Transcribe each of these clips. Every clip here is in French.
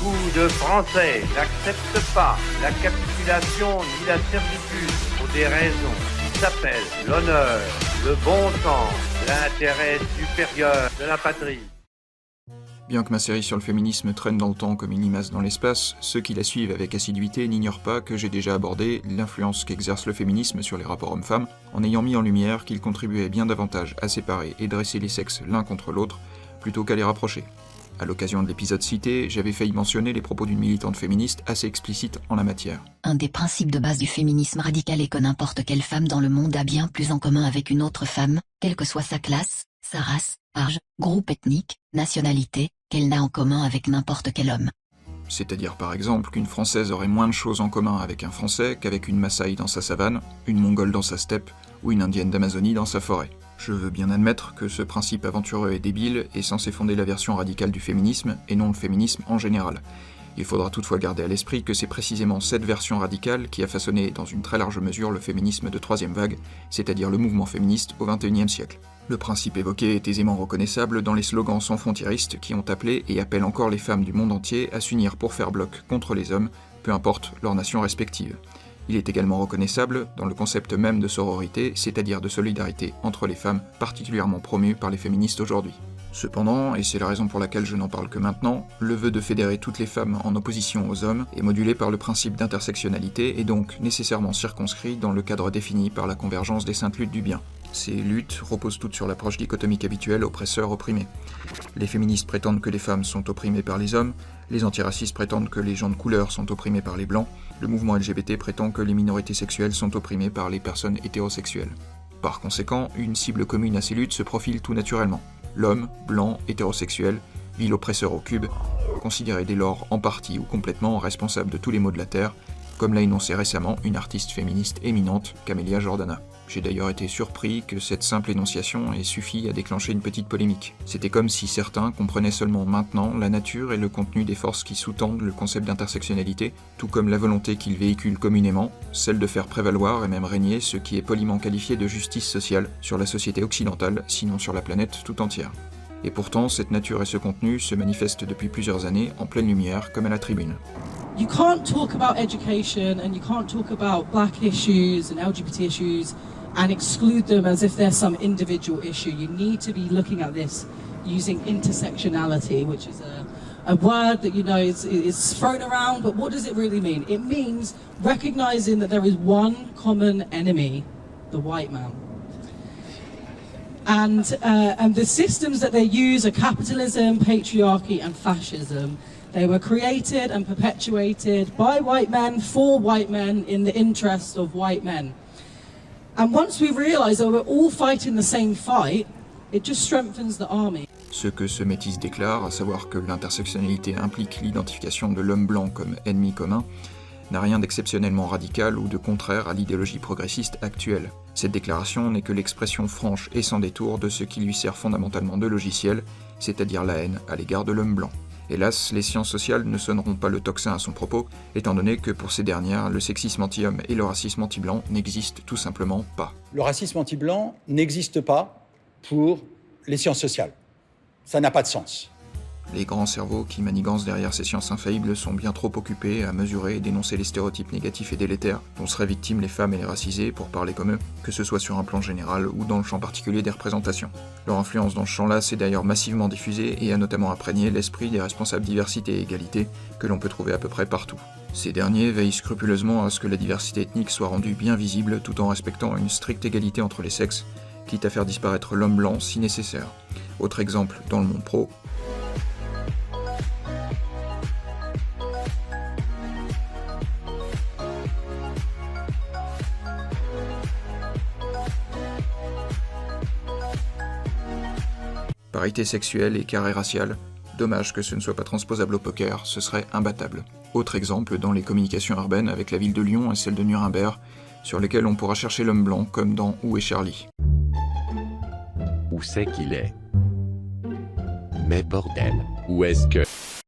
Beaucoup de Français n'acceptent pas la capitulation ni la servitude pour des raisons qui s'appellent l'honneur, le bon sens, l'intérêt supérieur de la patrie. Bien que ma série sur le féminisme traîne dans le temps comme une limace dans l'espace, ceux qui la suivent avec assiduité n'ignorent pas que j'ai déjà abordé l'influence qu'exerce le féminisme sur les rapports hommes-femmes, en ayant mis en lumière qu'il contribuait bien davantage à séparer et dresser les sexes l'un contre l'autre, plutôt qu'à les rapprocher. À l'occasion de l'épisode cité, j'avais failli mentionner les propos d'une militante féministe assez explicite en la matière. Un des principes de base du féminisme radical est que n'importe quelle femme dans le monde a bien plus en commun avec une autre femme, quelle que soit sa classe, sa race, âge, groupe ethnique, nationalité, qu'elle n'a en commun avec n'importe quel homme. C'est-à-dire par exemple qu'une Française aurait moins de choses en commun avec un Français qu'avec une Maasai dans sa savane, une Mongole dans sa steppe ou une Indienne d'Amazonie dans sa forêt. Je veux bien admettre que ce principe aventureux et débile est censé fonder la version radicale du féminisme et non le féminisme en général. Il faudra toutefois garder à l'esprit que c'est précisément cette version radicale qui a façonné dans une très large mesure le féminisme de troisième vague, c'est-à-dire le mouvement féministe au XXIe siècle. Le principe évoqué est aisément reconnaissable dans les slogans sans frontiéristes qui ont appelé et appellent encore les femmes du monde entier à s'unir pour faire bloc contre les hommes, peu importe leur nation respective. Il est également reconnaissable dans le concept même de sororité, c'est-à-dire de solidarité entre les femmes, particulièrement promu par les féministes aujourd'hui. Cependant, et c'est la raison pour laquelle je n'en parle que maintenant, le vœu de fédérer toutes les femmes en opposition aux hommes est modulé par le principe d'intersectionnalité et donc nécessairement circonscrit dans le cadre défini par la convergence des saintes luttes du bien. Ces luttes reposent toutes sur l'approche dichotomique habituelle oppresseur-opprimé. Les féministes prétendent que les femmes sont opprimées par les hommes, les antiracistes prétendent que les gens de couleur sont opprimés par les blancs, le mouvement LGBT prétend que les minorités sexuelles sont opprimées par les personnes hétérosexuelles. Par conséquent, une cible commune à ces luttes se profile tout naturellement. L'homme, blanc, hétérosexuel, vit l'oppresseur au cube, considéré dès lors en partie ou complètement responsable de tous les maux de la Terre, comme l'a énoncé récemment une artiste féministe éminente, Camélia Jordana. J'ai d'ailleurs été surpris que cette simple énonciation ait suffi à déclencher une petite polémique. C'était comme si certains comprenaient seulement maintenant la nature et le contenu des forces qui sous-tendent le concept d'intersectionnalité, tout comme la volonté qu'ils véhiculent communément, celle de faire prévaloir et même régner ce qui est poliment qualifié de justice sociale sur la société occidentale, sinon sur la planète tout entière. Et pourtant, cette nature et ce contenu se manifestent depuis plusieurs années en pleine lumière, comme à la tribune. You can't talk about education and you can't talk about black issues and LGBT issues and exclude them as if they're some individual issue. You need to be looking at this using intersectionality, which is a word that, you know, is thrown around, but what does it really mean? It means recognizing that there is one common enemy, the white man. And the systems that they use are capitalism, patriarchy and fascism. They were created and perpetuated by white men for white men in the interest of white men. And once we realize that we're all fighting the same fight, it just strengthens the army. Ce que ce métis déclare, à savoir que l'intersectionnalité implique l'identification de l'homme blanc comme ennemi commun, n'a rien d'exceptionnellement radical ou de contraire à l'idéologie progressiste actuelle. Cette déclaration n'est que l'expression franche et sans détour de ce qui lui sert fondamentalement de logiciel, c'est-à-dire la haine à l'égard de l'homme blanc. Hélas, les sciences sociales ne sonneront pas le tocsin à son propos, étant donné que pour ces dernières, le sexisme anti-homme et le racisme anti-blanc n'existent tout simplement pas. Le racisme anti-blanc n'existe pas pour les sciences sociales. Ça n'a pas de sens. Les grands cerveaux qui manigancent derrière ces sciences infaillibles sont bien trop occupés à mesurer et dénoncer les stéréotypes négatifs et délétères dont seraient victimes les femmes et les racisés, pour parler comme eux, que ce soit sur un plan général ou dans le champ particulier des représentations. Leur influence dans ce champ-là s'est d'ailleurs massivement diffusée et a notamment imprégné l'esprit des responsables diversité et égalité que l'on peut trouver à peu près partout. Ces derniers veillent scrupuleusement à ce que la diversité ethnique soit rendue bien visible tout en respectant une stricte égalité entre les sexes, quitte à faire disparaître l'homme blanc si nécessaire. Autre exemple dans le monde pro, parité sexuelle et carré racial, dommage que ce ne soit pas transposable au poker, ce serait imbattable. Autre exemple dans les communications urbaines avec la ville de Lyon et celle de Nuremberg, sur lesquelles on pourra chercher l'homme blanc comme dans Où est Charlie. Où c'est qu'il est? Mais bordel, où est-ce que...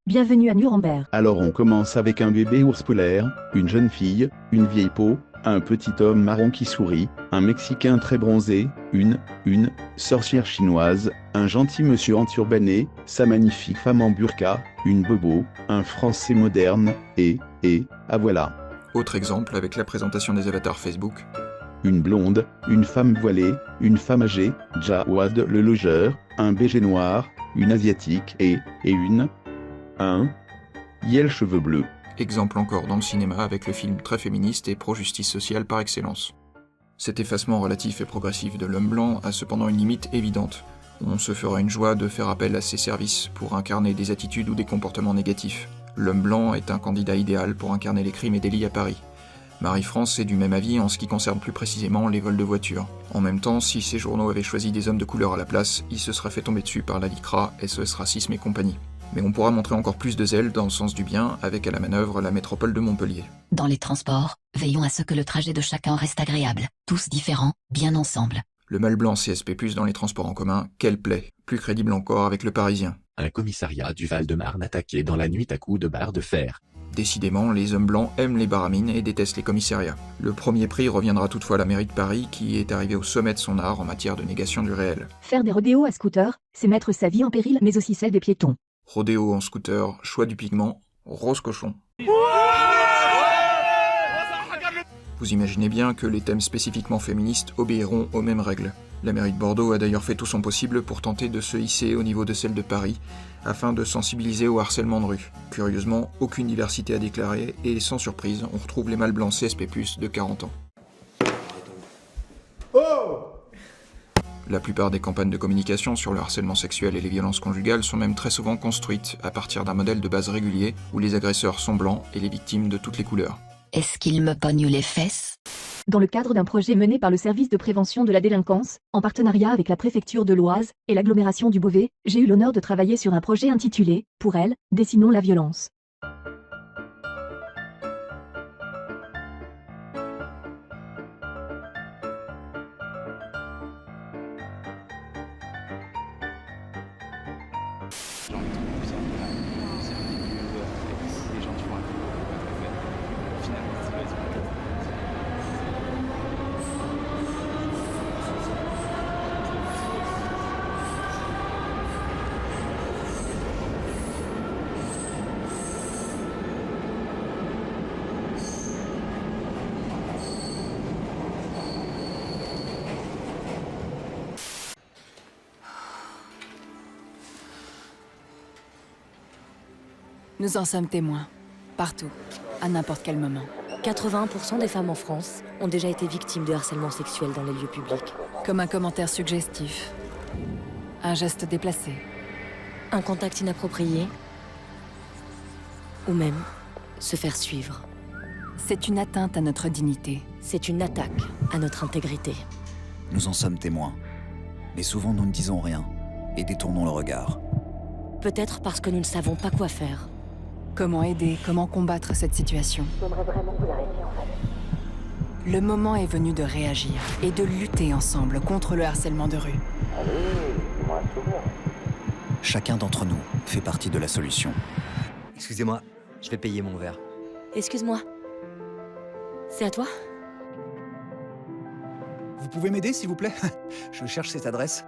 Bienvenue à Nuremberg. Alors on commence avec un bébé ours polaire, une jeune fille, une vieille peau, un petit homme marron qui sourit, un Mexicain très bronzé, une sorcière chinoise, un gentil monsieur enturbané, sa magnifique femme en burqa, une bobo, un Français moderne, voilà. Autre exemple avec la présentation des avatars Facebook. Une blonde, une femme voilée, une femme âgée, Jawad le logeur, un BG noir, une asiatique un Yel cheveux bleus. Exemple encore dans le cinéma avec le film très féministe et pro-justice sociale par excellence. Cet effacement relatif et progressif de l'homme blanc a cependant une limite évidente. On se fera une joie de faire appel à ses services pour incarner des attitudes ou des comportements négatifs. L'homme blanc est un candidat idéal pour incarner les crimes et délits à Paris. Marie-France est du même avis en ce qui concerne plus précisément les vols de voitures. En même temps, si ces journaux avaient choisi des hommes de couleur à la place, il se serait fait tomber dessus par la LICRA, SOS Racisme et compagnie. Mais on pourra montrer encore plus de zèle dans le sens du bien avec à la manœuvre la métropole de Montpellier. Dans les transports, veillons à ce que le trajet de chacun reste agréable. Tous différents, bien ensemble. Le mâle blanc CSP+, dans les transports en commun, quelle plaie. Plus crédible encore avec le Parisien. Un commissariat du Val-de-Marne attaqué dans la nuit à coups de barre de fer. Décidément, les hommes blancs aiment les baramines et détestent les commissariats. Le premier prix reviendra toutefois à la mairie de Paris, qui est arrivée au sommet de son art en matière de négation du réel. Faire des rodéos à scooter, c'est mettre sa vie en péril, mais aussi celle des piétons. Rodéo en scooter, choix du pigment, rose cochon. Vous imaginez bien que les thèmes spécifiquement féministes obéiront aux mêmes règles. La mairie de Bordeaux a d'ailleurs fait tout son possible pour tenter de se hisser au niveau de celle de Paris, afin de sensibiliser au harcèlement de rue. Curieusement, aucune diversité à déclarer, et sans surprise, on retrouve les mâles blancs CSP+, de 40 ans. La plupart des campagnes de communication sur le harcèlement sexuel et les violences conjugales sont même très souvent construites à partir d'un modèle de base régulier, où les agresseurs sont blancs et les victimes de toutes les couleurs. Est-ce qu'il me pogne les fesses? Dans le cadre d'un projet mené par le service de prévention de la délinquance, en partenariat avec la préfecture de l'Oise et l'agglomération du Beauvais, j'ai eu l'honneur de travailler sur un projet intitulé « Pour elle, dessinons la violence ». Nous en sommes témoins, partout, à n'importe quel moment. 81% des femmes en France ont déjà été victimes de harcèlement sexuel dans les lieux publics. Comme un commentaire suggestif, un geste déplacé, un contact inapproprié, ou même se faire suivre. C'est une atteinte à notre dignité. C'est une attaque à notre intégrité. Nous en sommes témoins, mais souvent nous ne disons rien et détournons le regard. Peut-être parce que nous ne savons pas quoi faire. Comment aider, comment combattre cette situation? J'aimerais vraiment vous arrêter en fait. Le moment est venu de réagir et de lutter ensemble contre le harcèlement de rue. Allez, dis-moi un souvenir. Chacun d'entre nous fait partie de la solution. Excusez-moi, je vais payer mon verre. Excuse-moi. C'est à toi? Vous pouvez m'aider s'il vous plaît? Je cherche cette adresse.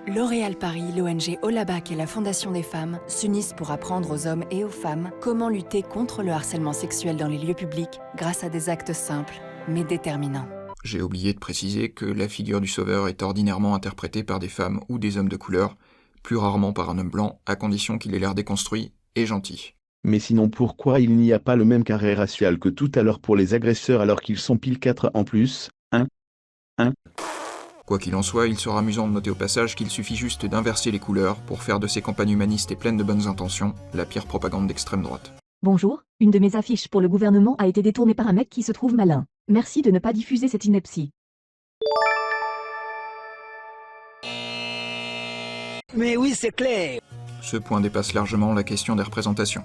L'Oréal Paris, l'ONG Olabac et la Fondation des femmes s'unissent pour apprendre aux hommes et aux femmes comment lutter contre le harcèlement sexuel dans les lieux publics grâce à des actes simples, mais déterminants. J'ai oublié de préciser que la figure du sauveur est ordinairement interprétée par des femmes ou des hommes de couleur, plus rarement par un homme blanc, à condition qu'il ait l'air déconstruit et gentil. Mais sinon pourquoi il n'y a pas le même carré racial que tout à l'heure pour les agresseurs alors qu'ils sont pile 4 en plus? Quoi qu'il en soit, il sera amusant de noter au passage qu'il suffit juste d'inverser les couleurs pour faire de ces campagnes humanistes et pleines de bonnes intentions la pire propagande d'extrême droite. Bonjour, une de mes affiches pour le gouvernement a été détournée par un mec qui se trouve malin. Merci de ne pas diffuser cette ineptie. Mais oui, c'est clair. Ce point dépasse largement la question des représentations.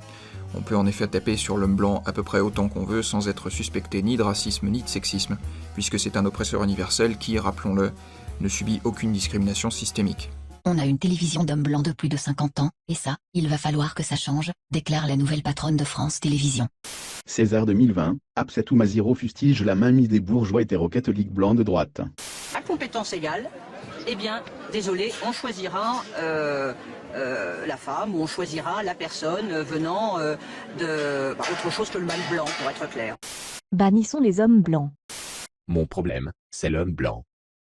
On peut en effet taper sur l'homme blanc à peu près autant qu'on veut sans être suspecté ni de racisme ni de sexisme, puisque c'est un oppresseur universel qui, rappelons-le, ne subit aucune discrimination systémique. On a une télévision d'hommes blancs de plus de 50 ans, et ça, il va falloir que ça change, déclare la nouvelle patronne de France Télévisions. César 2020, Absat Oumaziro fustige la mainmise des bourgeois hétéro-catholiques blancs de droite. À compétence égale, eh bien, désolé, on choisira la femme ou on choisira la personne venant autre chose que le mâle blanc, pour être clair. Bannissons les hommes blancs. Mon problème, c'est l'homme blanc.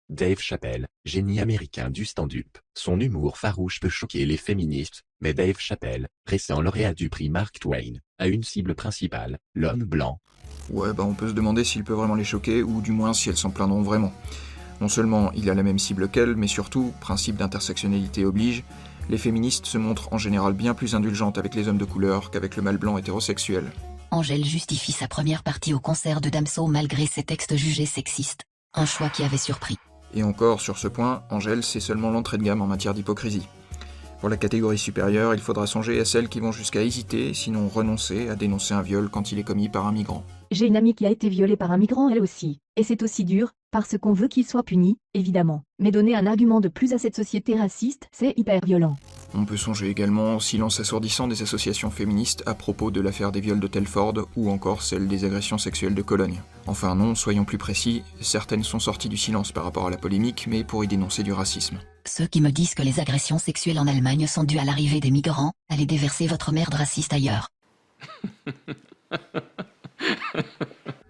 Dave Chappelle, génie américain du stand-up. Son humour farouche peut choquer les féministes, mais Dave Chappelle, récent lauréat du prix Mark Twain, a une cible principale, l'homme blanc. Ouais, on peut se demander s'il peut vraiment les choquer, ou du moins si elles s'en plaindront vraiment. Non seulement il a la même cible qu'elle, mais surtout, principe d'intersectionnalité oblige, les féministes se montrent en général bien plus indulgentes avec les hommes de couleur qu'avec le mâle blanc hétérosexuel. Angèle justifie sa première partie au concert de Damso malgré ses textes jugés sexistes. Un choix qui avait surpris. Et encore, sur ce point, Angèle, c'est seulement l'entrée de gamme en matière d'hypocrisie. Pour la catégorie supérieure, il faudra songer à celles qui vont jusqu'à hésiter, sinon renoncer à dénoncer un viol quand il est commis par un migrant. J'ai une amie qui a été violée par un migrant elle aussi. Et c'est aussi dur, parce qu'on veut qu'il soit puni, évidemment. Mais donner un argument de plus à cette société raciste, c'est hyper violent. On peut songer également au silence assourdissant des associations féministes à propos de l'affaire des viols de Telford ou encore celle des agressions sexuelles de Cologne. Enfin non, soyons plus précis, certaines sont sorties du silence par rapport à la polémique, mais pour y dénoncer du racisme. Ceux qui me disent que les agressions sexuelles en Allemagne sont dues à l'arrivée des migrants, allez déverser votre merde raciste ailleurs.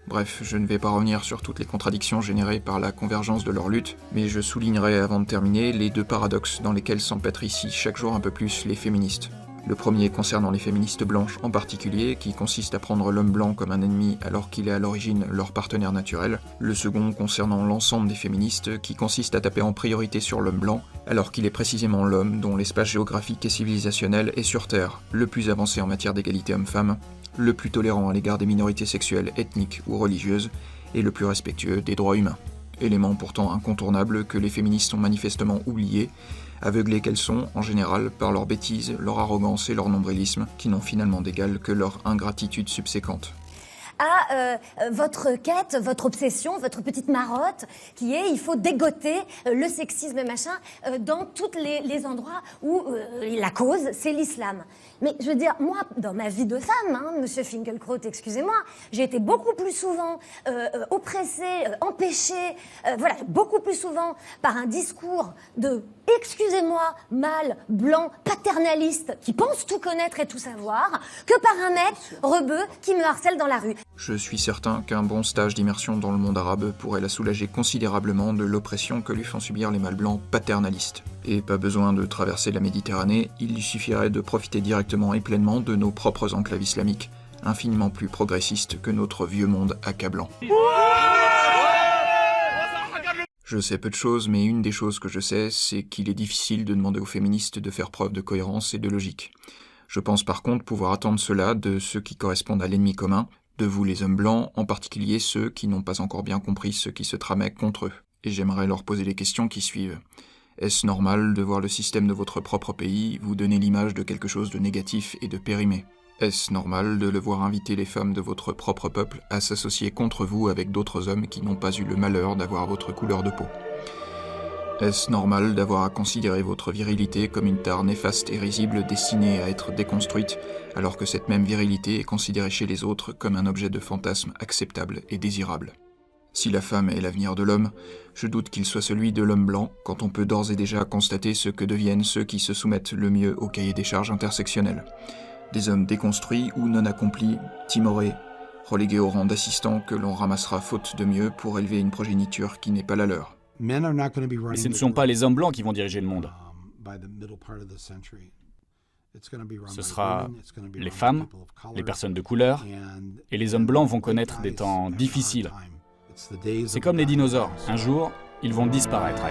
Bref, je ne vais pas revenir sur toutes les contradictions générées par la convergence de leur lutte, mais je soulignerai avant de terminer les deux paradoxes dans lesquels s'empêtrent ici chaque jour un peu plus les féministes. Le premier concernant les féministes blanches en particulier, qui consiste à prendre l'homme blanc comme un ennemi alors qu'il est à l'origine leur partenaire naturel. Le second concernant l'ensemble des féministes, qui consiste à taper en priorité sur l'homme blanc, alors qu'il est précisément l'homme dont l'espace géographique et civilisationnel est sur Terre, le plus avancé en matière d'égalité homme-femme, le plus tolérant à l'égard des minorités sexuelles, ethniques ou religieuses, et le plus respectueux des droits humains. Élément pourtant incontournable que les féministes ont manifestement oublié, aveuglées qu'elles sont, en général, par leur bêtise, leur arrogance et leur nombrilisme, qui n'ont finalement d'égal que leur ingratitude subséquente. À votre quête, votre obsession, votre petite marotte, qui est il faut dégoter le sexisme machin dans tous les endroits où la cause, c'est l'islam. Mais je veux dire, moi, dans ma vie de femme, monsieur Finkielkraut, excusez-moi, j'ai été beaucoup plus souvent oppressée, empêchée, beaucoup plus souvent par un discours de, excusez-moi, mâle, blanc, paternaliste, qui pense tout connaître et tout savoir, que par un mec rebeu qui me harcèle dans la rue. Je suis certain qu'un bon stage d'immersion dans le monde arabe pourrait la soulager considérablement de l'oppression que lui font subir les mâles blancs paternalistes. Et pas besoin de traverser la Méditerranée, il lui suffirait de profiter directement et pleinement de nos propres enclaves islamiques, infiniment plus progressistes que notre vieux monde accablant. Je sais peu de choses, mais une des choses que je sais, c'est qu'il est difficile de demander aux féministes de faire preuve de cohérence et de logique. Je pense par contre pouvoir attendre cela de ceux qui correspondent à l'ennemi commun, de vous les hommes blancs, en particulier ceux qui n'ont pas encore bien compris ce qui se tramait contre eux. Et j'aimerais leur poser les questions qui suivent. Est-ce normal de voir le système de votre propre pays vous donner l'image de quelque chose de négatif et de périmé ? Est-ce normal de le voir inviter les femmes de votre propre peuple à s'associer contre vous avec d'autres hommes qui n'ont pas eu le malheur d'avoir votre couleur de peau ? Est-ce normal d'avoir à considérer votre virilité comme une tare néfaste et risible destinée à être déconstruite, alors que cette même virilité est considérée chez les autres comme un objet de fantasme acceptable et désirable ? Si la femme est l'avenir de l'homme, je doute qu'il soit celui de l'homme blanc, quand on peut d'ores et déjà constater ce que deviennent ceux qui se soumettent le mieux au cahier des charges intersectionnel. Des hommes déconstruits ou non accomplis, timorés, relégués au rang d'assistants que l'on ramassera faute de mieux pour élever une progéniture qui n'est pas la leur. Mais ce ne sont pas les hommes blancs qui vont diriger le monde. Ce sera les femmes, les personnes de couleur, et les hommes blancs vont connaître des temps difficiles. C'est comme les dinosaures. Un jour, ils vont disparaître.